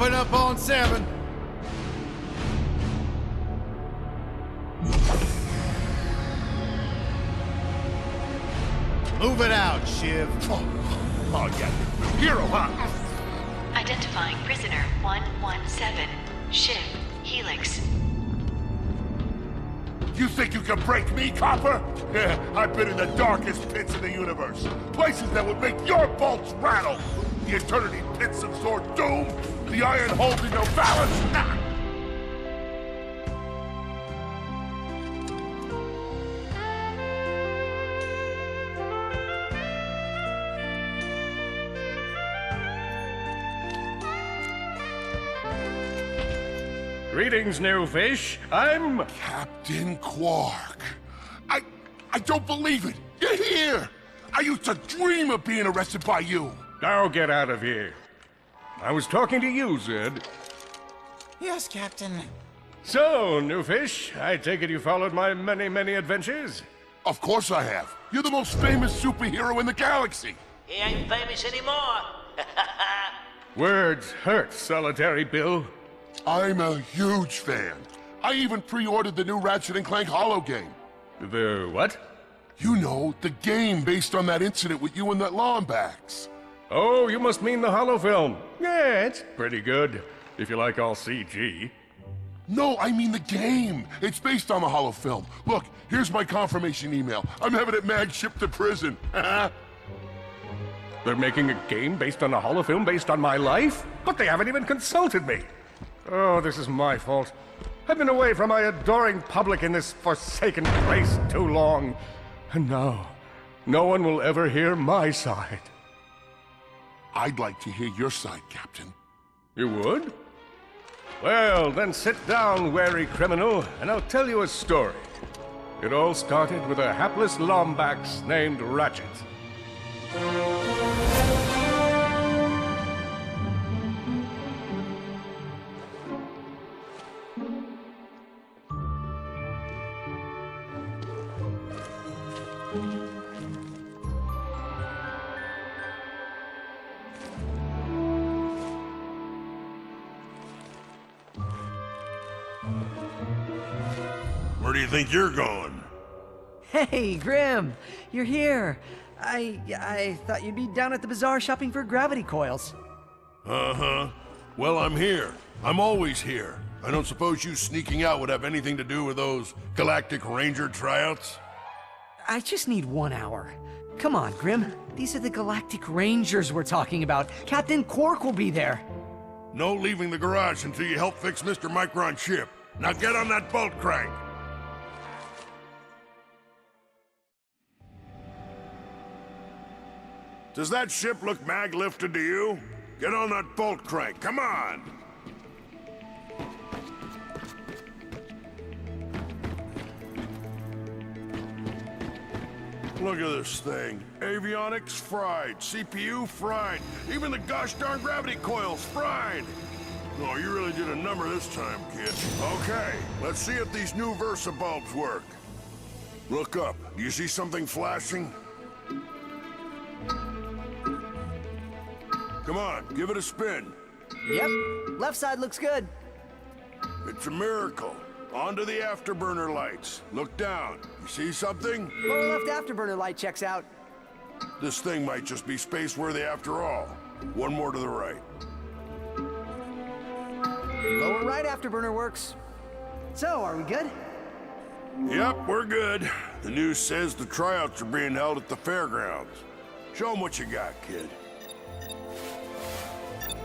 Open up on 7. Move it out, Shiv. Oh, yeah. Hero, huh? Identifying prisoner 117, Shiv, Helix. You think you can break me, Copper? Yeah, I've been in the darkest pits in the universe. Places that would make your bolts rattle. The eternity pits of Sword Doom. The iron holding no balance. Nah. Greetings, new fish. I'm... Captain Quark. I don't believe it. You're here. I used to dream of being arrested by you. Now get out of here. I was talking to you, Zed. Yes, Captain. So, new fish, I take it you followed my many, many adventures? Of course I have. You're the most famous superhero in the galaxy. He ain't famous anymore. Words hurt, Solitary Bill. I'm a huge fan. I even pre-ordered the new Ratchet Clank holo game. The what? You know, the game based on that incident with you and that Lombax. Oh, you must mean the holo film. Yeah, it's pretty good, if you like all CG. No, I mean the game. It's based on the holo film. Look, here's my confirmation email. I'm having it mag shipped to prison. They're making a game based on a holo film based on my life? But they haven't even consulted me. Oh, this is my fault. I've been away from my adoring public in this forsaken place too long. And now, no one will ever hear my side. I'd like to hear your side, Captain. You would? Well, then sit down, wary criminal, and I'll tell you a story. It all started with a hapless Lombax named Ratchet. Where do you think you're going? Hey, Grim, you're here. I thought you'd be down at the bazaar shopping for gravity coils. Uh-huh. Well, I'm here. I'm always here. I don't suppose you sneaking out would have anything to do with those Galactic Ranger tryouts? I just need 1 hour. Come on, Grim. These are the Galactic Rangers we're talking about. Captain Quark will be there. No leaving the garage until you help fix Mr. Micron's ship. Now get on that bolt crank. Does that ship look mag-lifted to you? Get on that bolt crank, come on! Look at this thing. Avionics fried, CPU fried, even the gosh darn gravity coils fried! Oh, you really did a number this time, kid. Okay, let's see if these new Versa bulbs work. Look up. Do you see something flashing? Come on, give it a spin. Yep, left side looks good. It's a miracle. On to the afterburner lights. Look down. You see something? Lower left afterburner light checks out. This thing might just be space-worthy after all. One more to the right. Lower right afterburner works. So, are we good? Yep, we're good. The news says the tryouts are being held at the fairgrounds. Show 'em what you got, kid.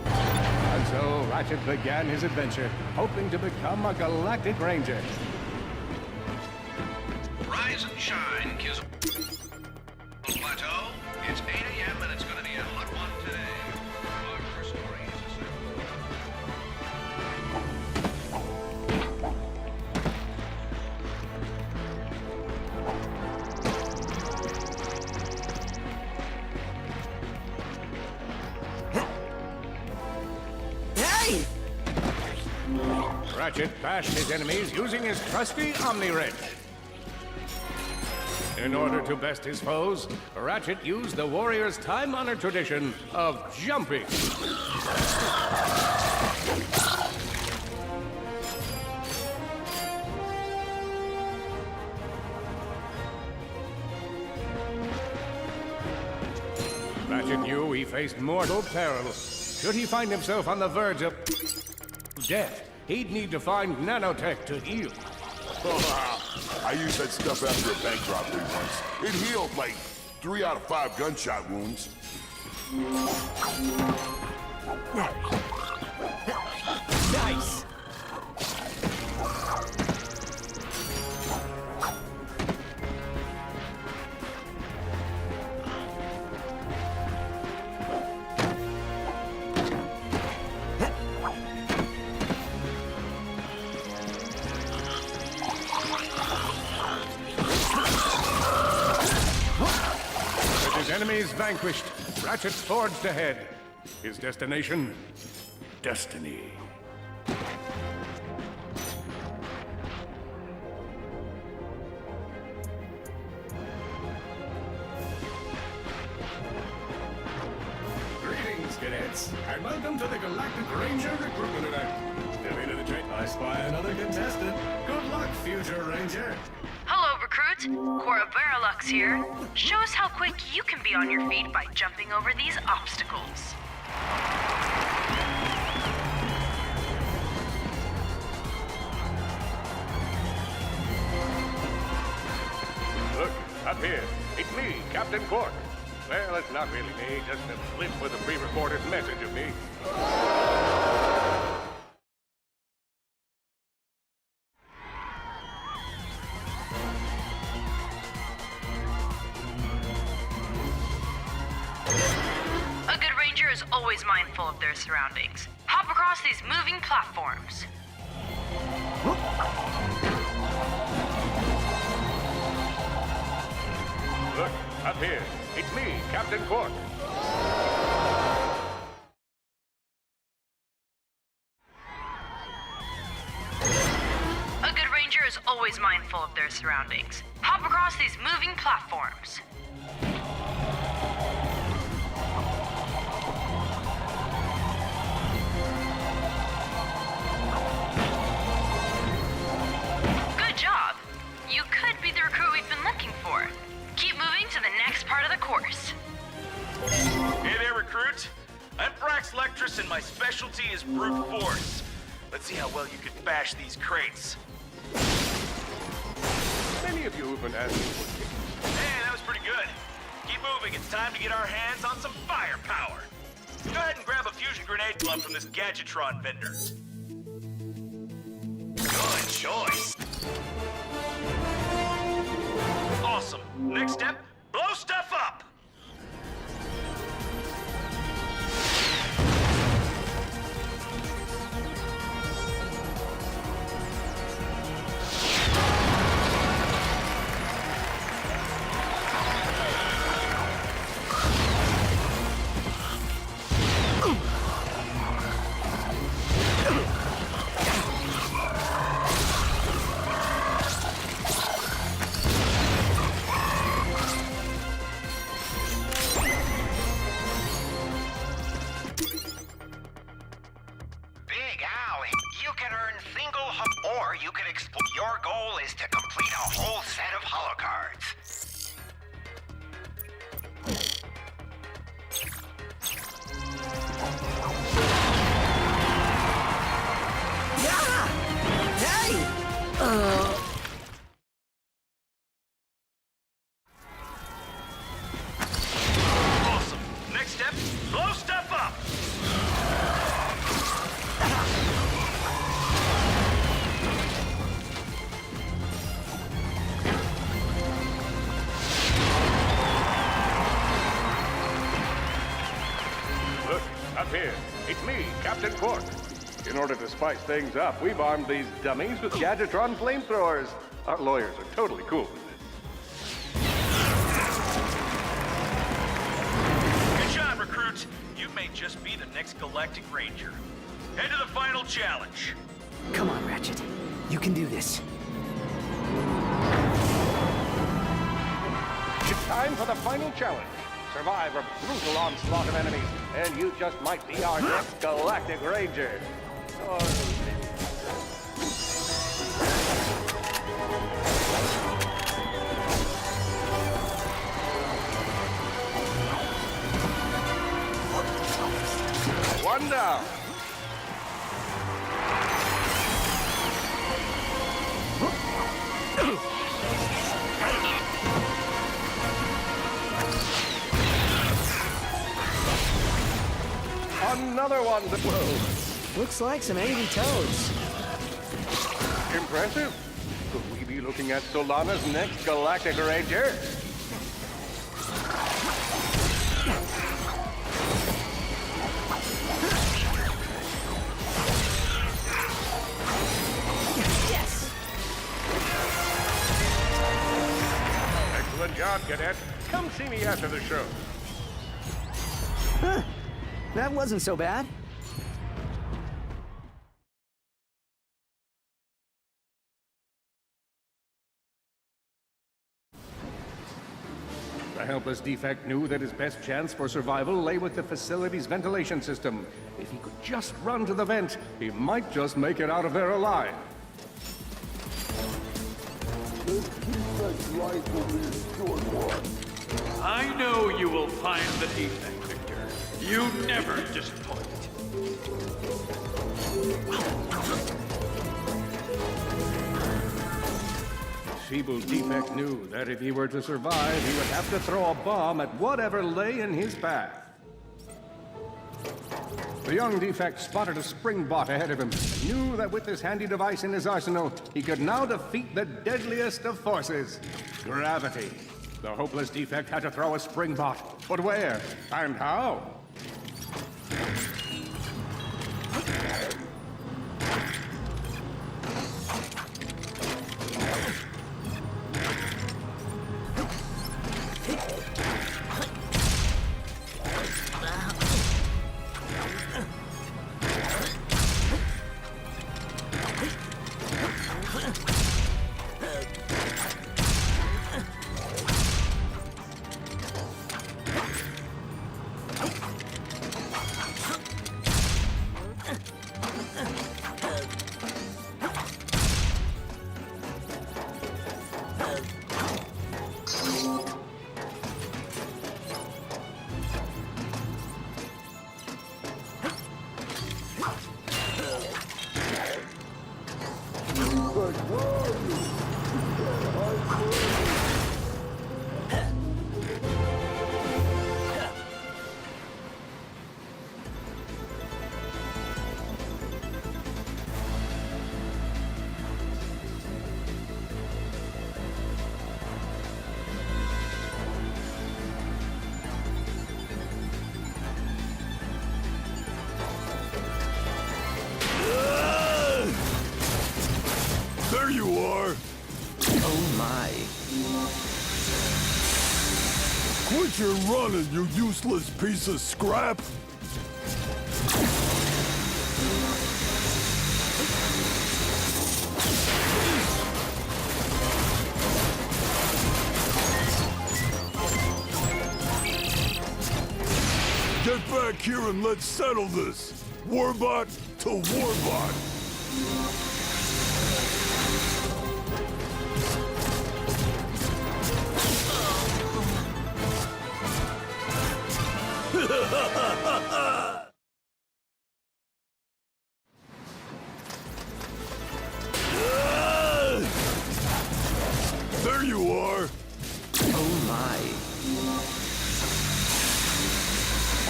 And so Ratchet began his adventure, hoping to become a Galactic Ranger. Rise and shine, Kiz. Plateau. It's 8 a.m. and it's going to be a hot one today. Our first story is Hey! Ratchet bashed his enemies using his trusty Omni-Wrench. In order to best his foes, Ratchet used the warrior's time-honored tradition of jumping. Ratchet knew he faced mortal peril. Should he find himself on the verge of death, he'd need to find nanotech to heal. I used that stuff after a bank robbery once. It healed like 3 out of 5 gunshot wounds. Nice! Enemies vanquished, Ratchet forged ahead. His destination? Destiny. Greetings, cadets, and welcome to the Galactic Ranger recruitment event. Step into the train. I spy another contestant. Good luck, future Ranger. Hello, recruit. Cora Veralux here. Show us how quick you can be on your feet by jumping over these obstacles. Look, up here. It's me, Captain Quark. Well, it's not really me, just a blip with a pre-recorded message of me. Is always mindful of their surroundings. Hop across these moving platforms. Look, up here. It's me, Captain Quark. A good ranger is always mindful of their surroundings. Hop across these moving platforms. You could be the recruit we've been looking for. Keep moving to the next part of the course. Hey there, recruit. I'm Brax Lectrus, and my specialty is brute force. Let's see how well you can bash these crates. Many of you have been asking for tickets. Hey, that was pretty good. Keep moving. It's time to get our hands on some firepower. Go ahead and grab a fusion grenade glove from this Gadgetron vendor. Good choice. Awesome. Next step, blow stuff up! Your goal is to complete a whole set of holocards. Yeah! Hey! Awesome. Next step, blow stuff up! Up here, it's me, Captain Quark. In order to spice things up, we've armed these dummies with Gadgetron flamethrowers. Our lawyers are totally cool with this. Good job, recruit. You may just be the next Galactic Ranger. Head to the final challenge. Come on, Ratchet. You can do this. time for the final challenge. Survive a brutal onslaught of enemies, and you just might be our next Galactic Ranger. Or... One down. Another one. Whoa. Looks like some angry toads. Impressive. Could we be looking at Solana's next Galactic Ranger? Yes! Excellent job, Cadet. Come see me after the show. Huh. That wasn't so bad. The helpless defect knew that his best chance for survival lay with the facility's ventilation system. If he could just run to the vent, he might just make it out of there alive. I know you will find the defect, Victor. You never disappoint. Feeble defect knew that if he were to survive, he would have to throw a bomb at whatever lay in his path. The young defect spotted a spring bot ahead of him and knew that with this handy device in his arsenal, he could now defeat the deadliest of forces, gravity. The hopeless defect had to throw a spring bot, but where and how? There you are! Oh my. Quit your running, you useless piece of scrap! Get back here and let's settle this! Warbot to Warbot! There you are! Oh my.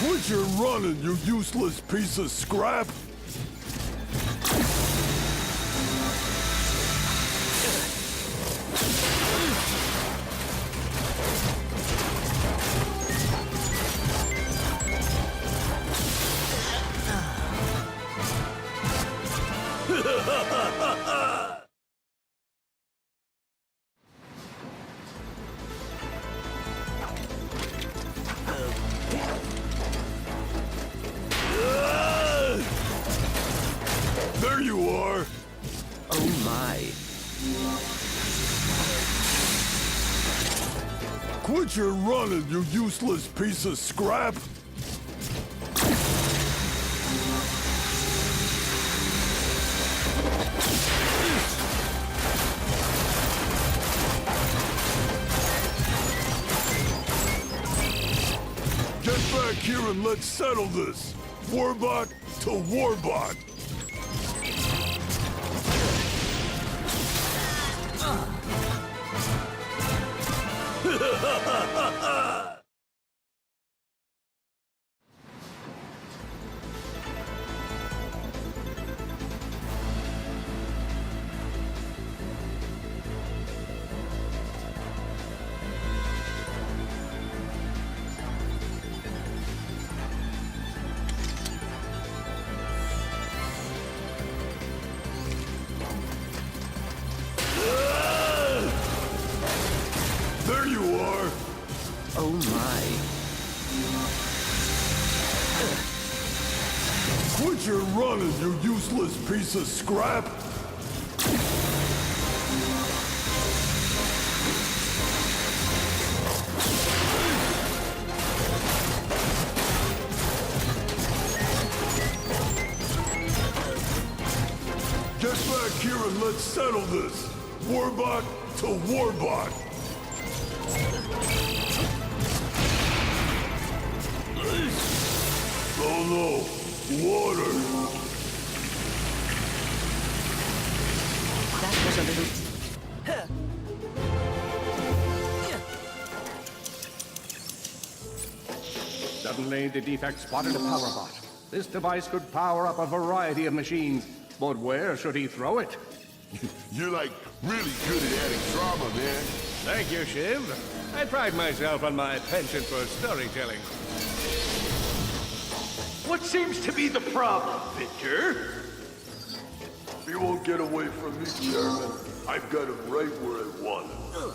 Quit your running, you useless piece of scrap! Quit your running, you useless piece of scrap! Get back here and let's settle this! Warbot to Warbot! There you are! Oh my. Quit your running, you useless piece of scrap! Get back here and let's settle this! Warbot to Warbot! Oh no! Water! That was a little... Suddenly, the defect spotted a power bot. This device could power up a variety of machines, but where should he throw it? You're like really good at adding drama, man. Thank you, Shiv. I pride myself on my penchant for storytelling. What seems to be the problem, Victor? He won't get away from me, Chairman. I've got him right where I want him.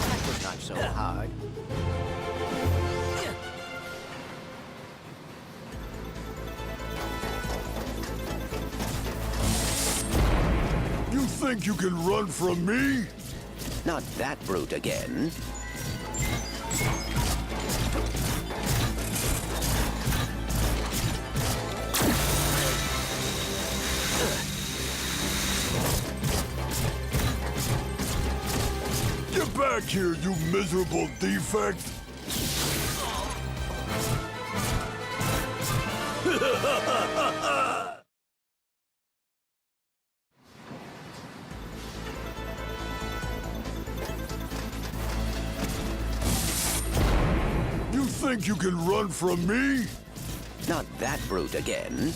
That was not so hard. You think you can run from me? Not that brute again. Get back here, you miserable defect! You think you can run from me? Not that brute again.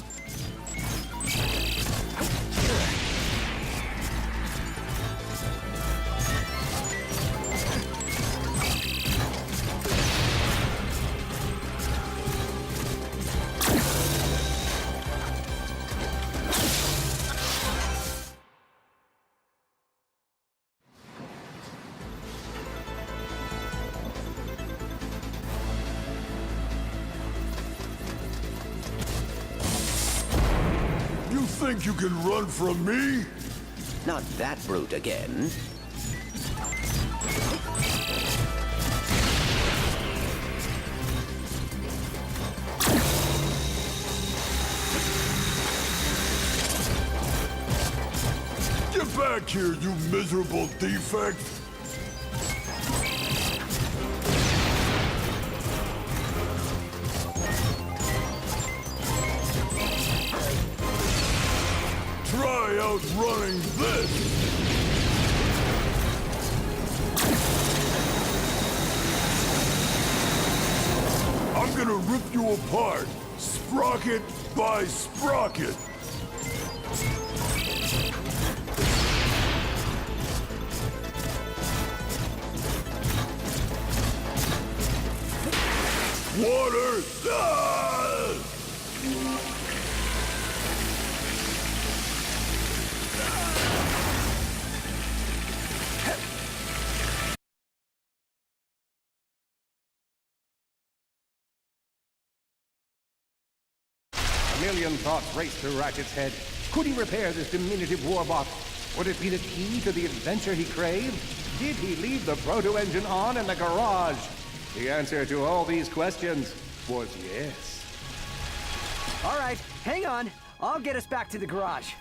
You think you can run from me? Not that brute again. Get back here, you miserable defect! Try outrunning this! I'm gonna rip you apart! Sprocket by sprocket. Water! Ah! A million thoughts raced through Ratchet's head. Could he repair this diminutive warbot? Would it be the key to the adventure he craved? Did he leave the proto-engine on in the garage? The answer to all these questions was yes. All right, hang on. I'll get us back to the garage.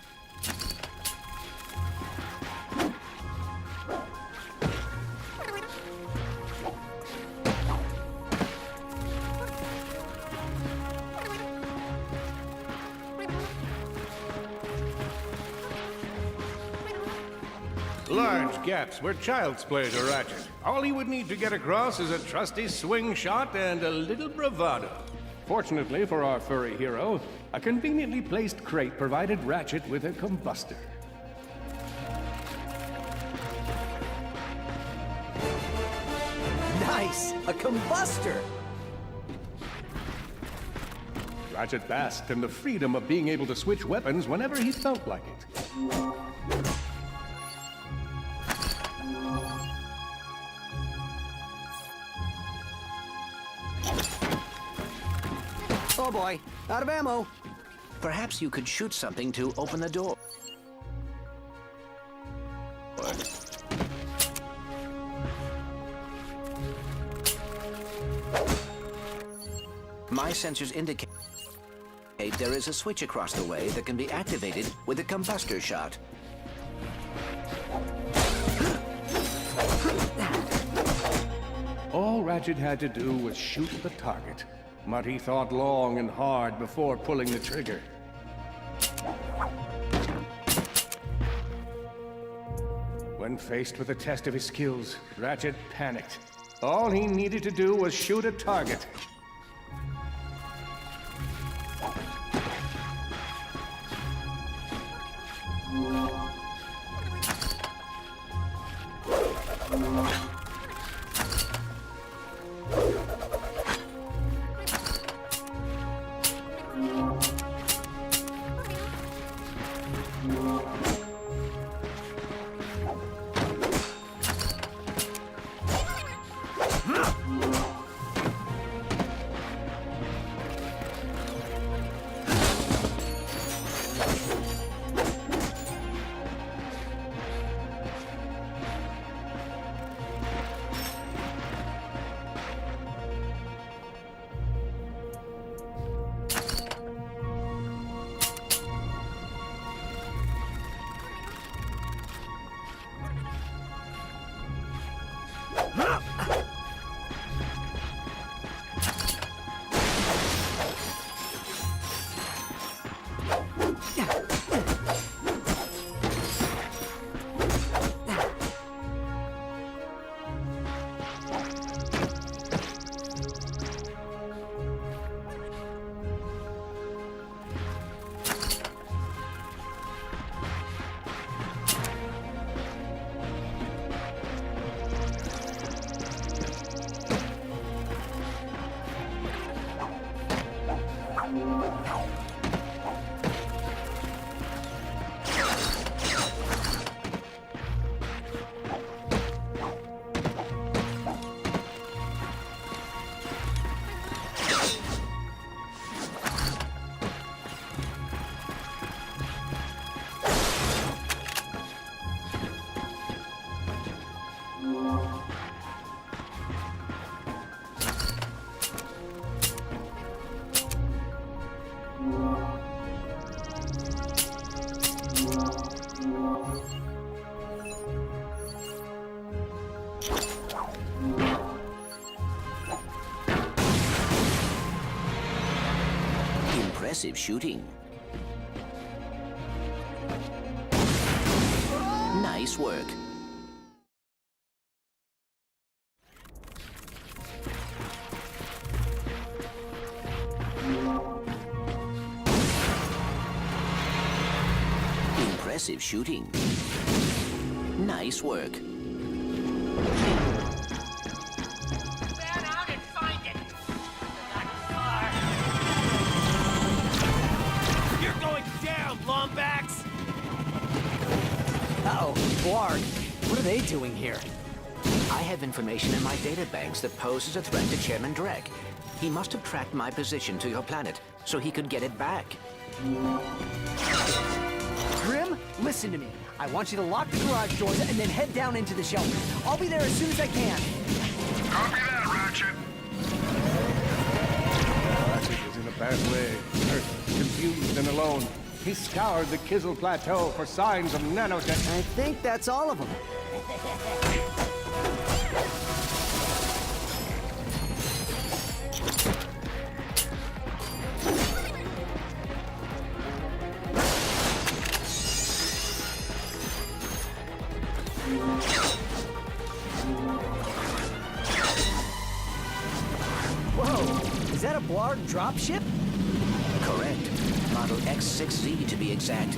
Large gaps were child's play to Ratchet. All he would need to get across is a trusty swing shot and a little bravado. Fortunately for our furry hero, a conveniently placed crate provided Ratchet with a combustor. Nice! A combustor! Ratchet basked in the freedom of being able to switch weapons whenever he felt like it. Oh boy, out of ammo. Perhaps you could shoot something to open the door. My sensors indicate there is a switch across the way that can be activated with a combustor shot. All Ratchet had to do was shoot the target, but he thought long and hard before pulling the trigger. When faced with a test of his skills, Ratchet panicked. All he needed to do was shoot a target. Impressive shooting. Nice work. impressive shooting. Nice work. Van out and find it. You're going down, Lombax! Uh-oh, Blarg. What are they doing here? I have information in my databanks that poses a threat to Chairman Drek. He must have tracked my position to your planet so he could get it back. Grim, listen to me. I want you to lock the garage doors and then head down into the shelter. I'll be there as soon as I can. Copy that, Ratchet. Ratchet is in a bad way. Hurt, confused, and alone. He scoured the Kizzle Plateau for signs of nanotech. I think that's all of them. Whoa, is that a Blarg dropship? Correct. Model X6Z to be exact.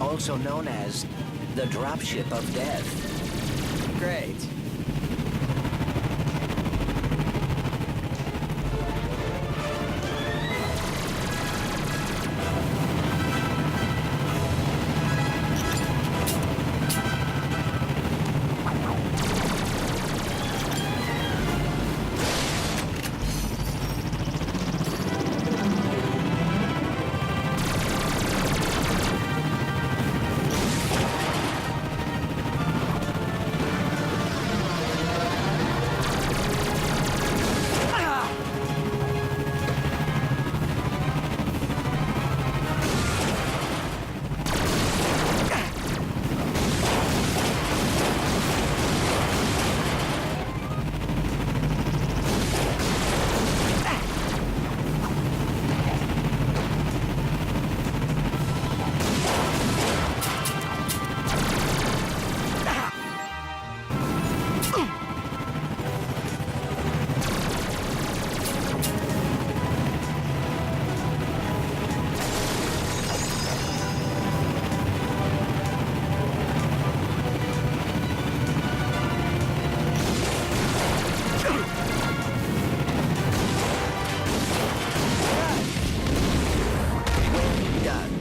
Also known as the Dropship of Death. Great.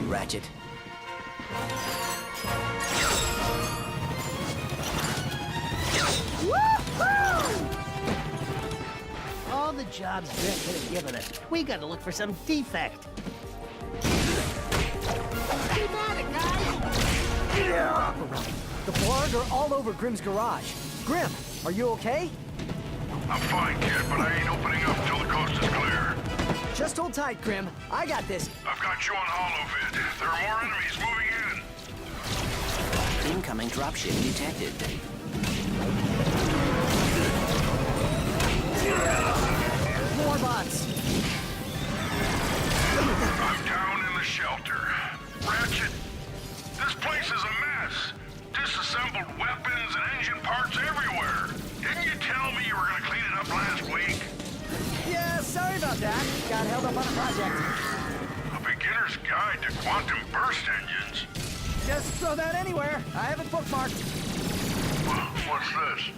Ratchet. All the jobs Drek could have given us. We gotta look for some defect. Keep at it, guys! The Blarg are all over Grim's garage. Grim, are you okay? I'm fine, kid, but I ain't opening up till the coast is clear. Just hold tight, Grim. I got this. I've got you on holovid. There are more enemies moving in. Incoming dropship detected. More bots. I'm down in the shelter. Ratchet, this place is a mess. Disassembled weapons and engine parts everywhere. Didn't you tell me you were gonna clean it up last week? Yeah, sorry about that. Got held up on a project. A beginner's guide to quantum burst engines. Just throw that anywhere. I have it bookmarked. What's this?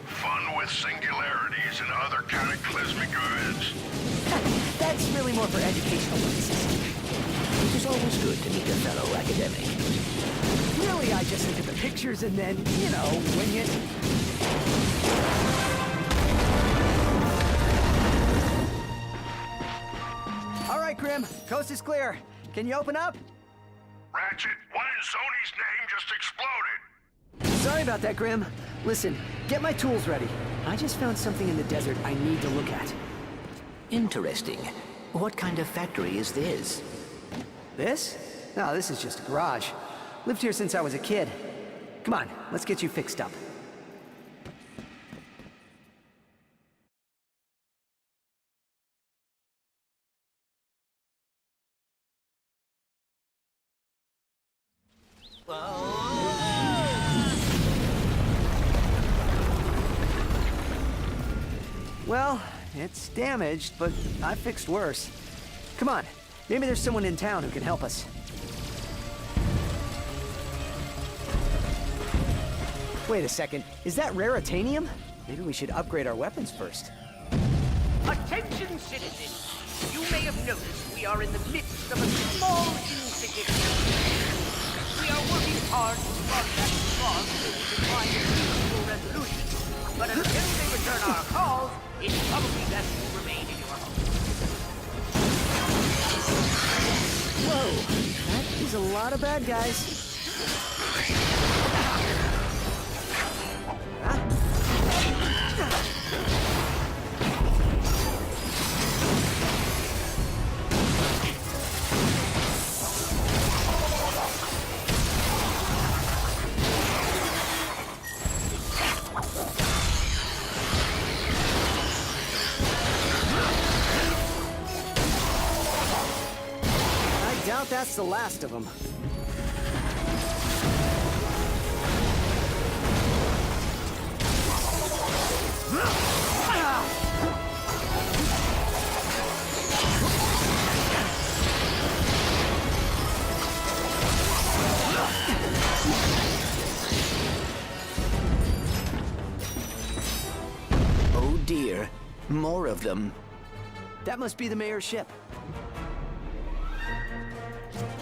Fun with singularities and other cataclysmic events. That's really more for educational purposes. It is always good to meet a fellow academic. Really, I just look at the pictures and then, wing it. All right, Grim. Coast is clear. Can you open up? Ratchet, one in Sony's name just exploded. Sorry about that, Grim. Listen, get my tools ready. I just found something in the desert I need to look at. Interesting. What kind of factory is this? This? No, this is just a garage. Lived here since I was a kid. Come on, let's get you fixed up. Well, it's damaged, but I fixed worse. Come on, maybe there's someone in town who can help us. Wait a second, is that raritanium? Maybe we should upgrade our weapons first. Attention, citizens! You may have noticed we are in the midst of a small incident. We are working hard to contact the Frog to find a peaceful resolution. But until they return our calls, it's probably best to remain in your home. Whoa, that is a lot of bad guys. I doubt that's the last of them. Oh dear, more of them. That must be the mayor's ship.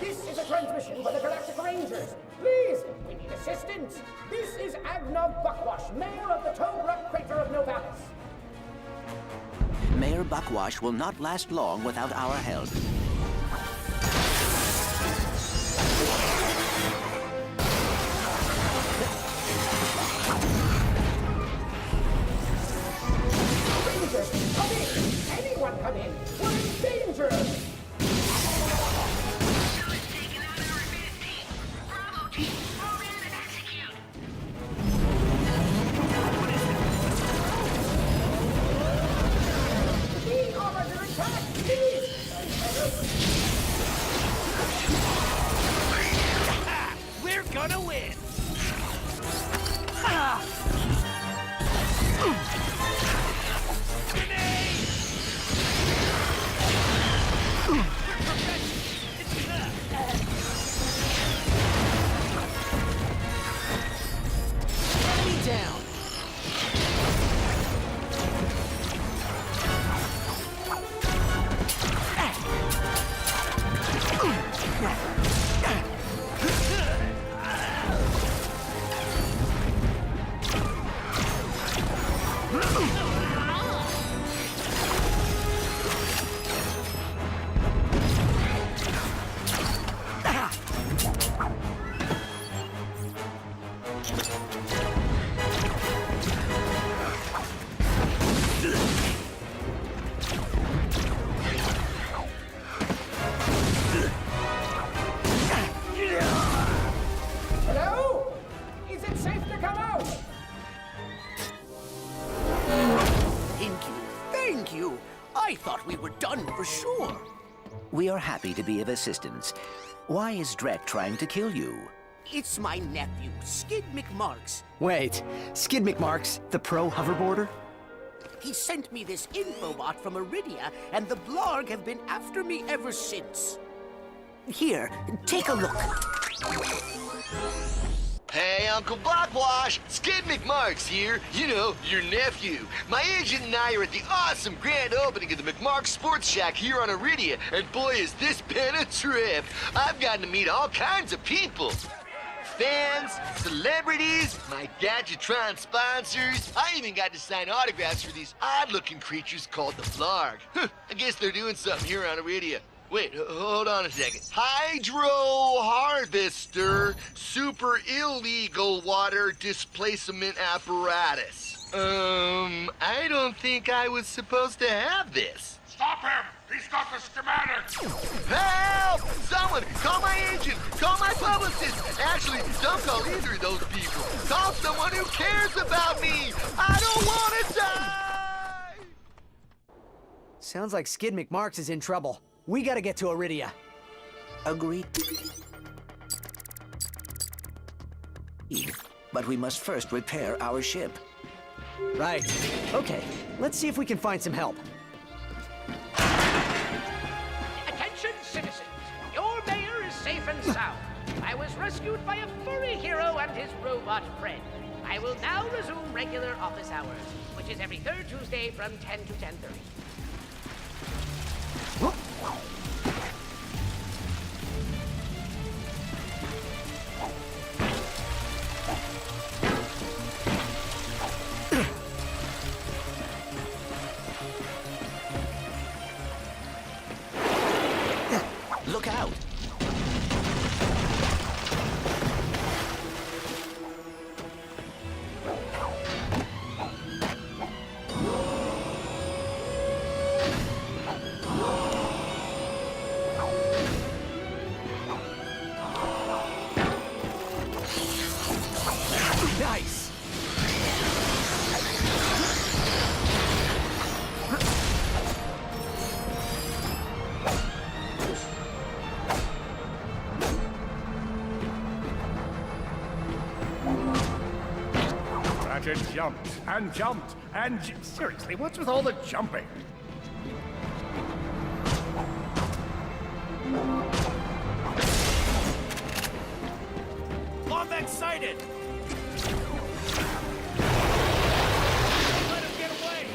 This is a transmission for the Galactic Rangers. Please, we need assistance. This is Agnog Buckwash, mayor of the Toad Rock Crater of Novalis. Mayor Buckwash will not last long without our help. Rangers, come in! Anyone come in! We're in danger! We are under attack! Please! We're gonna win! Enemy down. Hello? Is it safe to come out? Thank you! I thought we were done for sure. We are happy to be of assistance. Why is Drek trying to kill you? It's my nephew, Skid McMarks. Wait, Skid McMarks, the pro hoverboarder? He sent me this infobot from Iridia, and the Blarg have been after me ever since. Here, take a look. Hey, Uncle Buckwash! Skid McMarks here. You know, your nephew. My agent and I are at the awesome grand opening of the McMarks Sports Shack here on Iridia, and boy, has this been a trip. I've gotten to meet all kinds of people. Fans, celebrities, my Gadgetron sponsors. I even got to sign autographs for these odd-looking creatures called the Blarg. I guess they're doing something here on Iridia. Wait, hold on a second. Hydro Harvester Super Illegal Water Displacement Apparatus. I don't think I was supposed to have this. Stop him! He's got the schematics! Help! Someone! Call my agent! Call my publicist! Actually, don't call either of those people. Call someone who cares about me! I don't want to die! Sounds like Skid McMarks is in trouble. We gotta get to Iridia. Agreed. But we must first repair our ship. Right. Okay, let's see if we can find some help. Attention, citizens! Your mayor is safe and sound. I was rescued by a furry hero and his robot friend. I will now resume regular office hours, which is every third Tuesday from 10 to 10:30. Look out! Nice! Ratchet jumped and jumped and seriously, what's with all the jumping? Lombax sighted! Let him get away!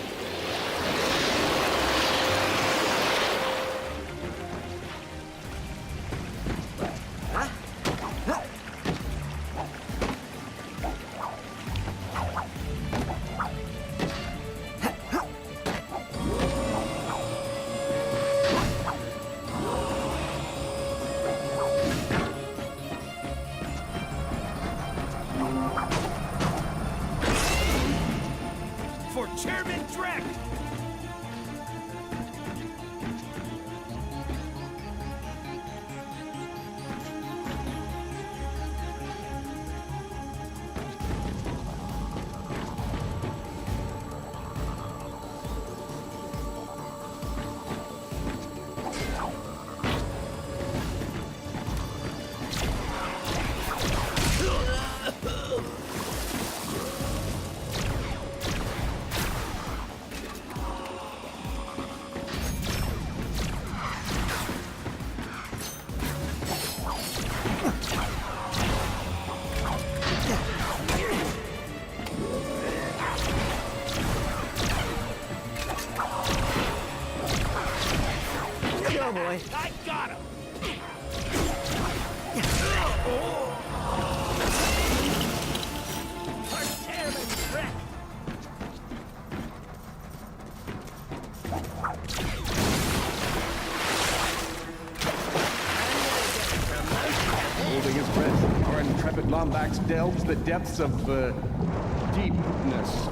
For Chairman Drek! Oh boy. I got him! For Chairman Drek! Holding his breath, our intrepid Lombax delves the depths of, deepness.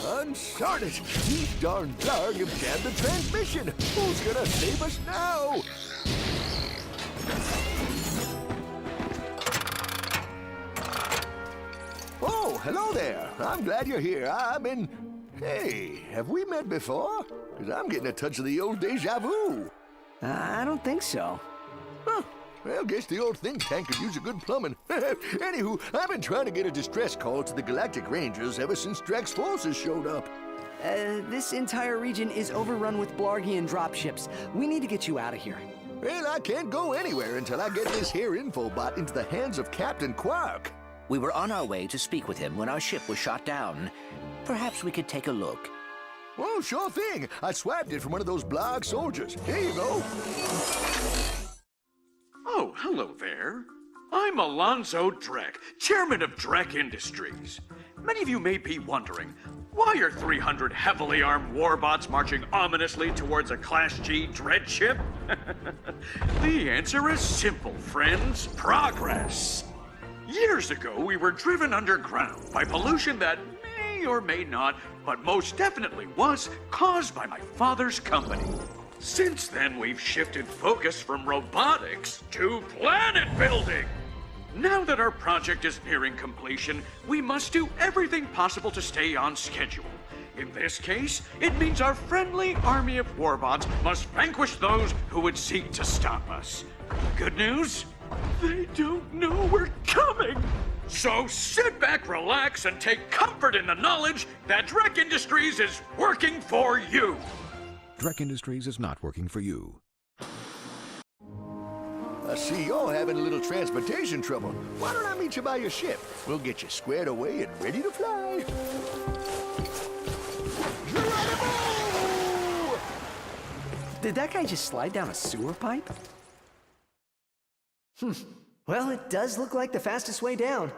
Uncharted! These darn Blarg have jammed the transmission! Who's gonna save us now? Oh, hello there. I'm glad you're here. I've been Hey, have we met before? Because I'm getting a touch of the old deja vu. I don't think so. Huh. Well, guess the old think tank could use a good plumbing. Anywho, I've been trying to get a distress call to the Galactic Rangers ever since Drax's forces showed up. This entire region is overrun with Blargian dropships. We need to get you out of here. Well, I can't go anywhere until I get this here infobot into the hands of Captain Quark. We were on our way to speak with him when our ship was shot down. Perhaps we could take a look. Oh, sure thing. I swapped it from one of those Blarg soldiers. Here you go. Oh, hello there. I'm Alonzo Drek, chairman of Drek Industries. Many of you may be wondering, why are 300 heavily armed warbots marching ominously towards a Class G dread ship? The answer is simple, friends. Progress. Years ago, we were driven underground by pollution that may or may not, but most definitely was, caused by my father's company. Since then, we've shifted focus from robotics to planet building. Now that our project is nearing completion, we must do everything possible to stay on schedule. In this case, it means our friendly army of warbots must vanquish those who would seek to stop us. Good news? They don't know we're coming! So sit back, relax, and take comfort in the knowledge that Drek Industries is working for you! Drek Industries is not working for you. I see you're having a little transportation trouble. Why don't I meet you by your ship? We'll get you squared away and ready to fly. Geronimo! Did that guy just slide down a sewer pipe? Well, it does look like the fastest way down.